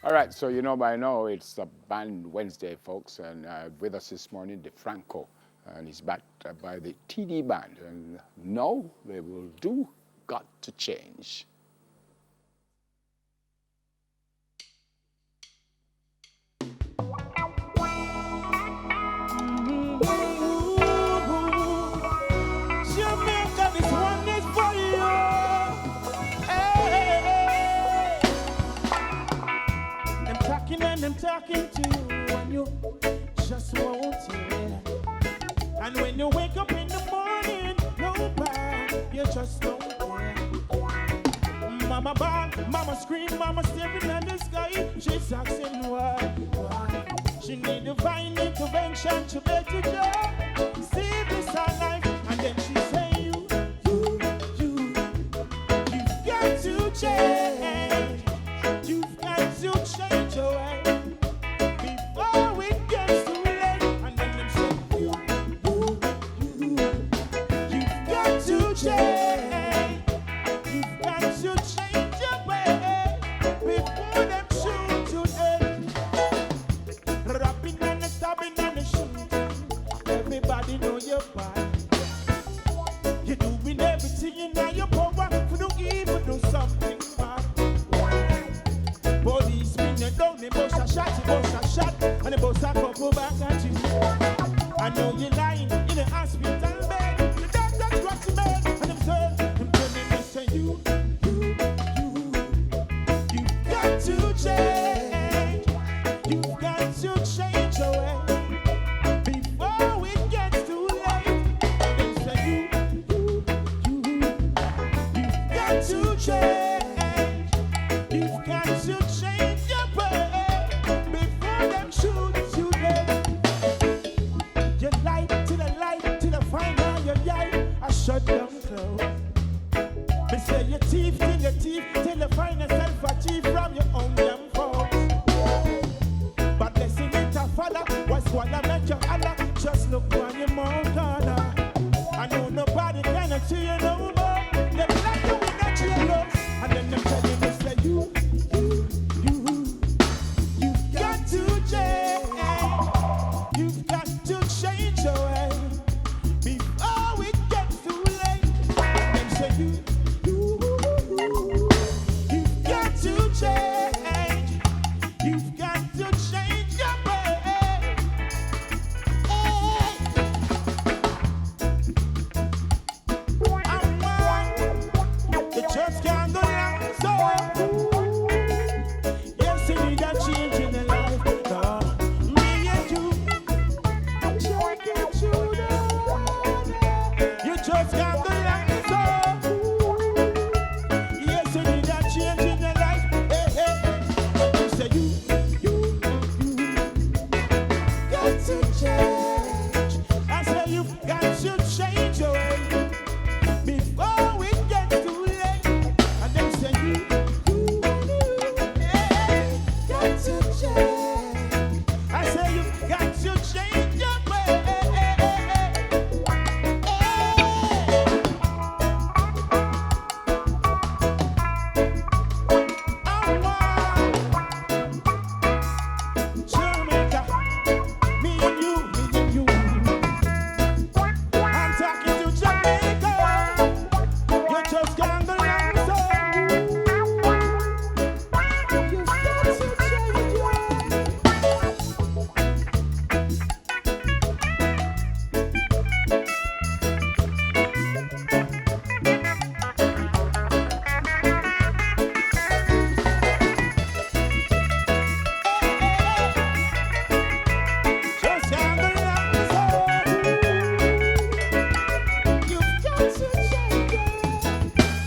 All right, so you know by now it's a Band Wednesday, folks, and with us this morning, Dfranco, and he's backed by the TD Band, and now they will do Got to Change. Jamaica, this one is for you. Hey. Them talking and them talking to you, and you just won't hear. And when you wake up in the morning, no bad, you just don't care. Mama ball, mama scream, mama staring at the sky. She's asking why. She need divine intervention to better job. See this our life, and then she say you've got to change. You've got to change your way before it gets too late. And then them say you've got to change. You've got to change your way before them shoot you dead. Rapping and the stabbing and the shooting. Everybody know you're bad. You're doing everything in your power for no evil, do something bad. Police bring you down, they bust a shot, and they bust a couple back at you. I know you're lying in the hospital bed. The doctor's got you mad, and them telling me, say you've got to change.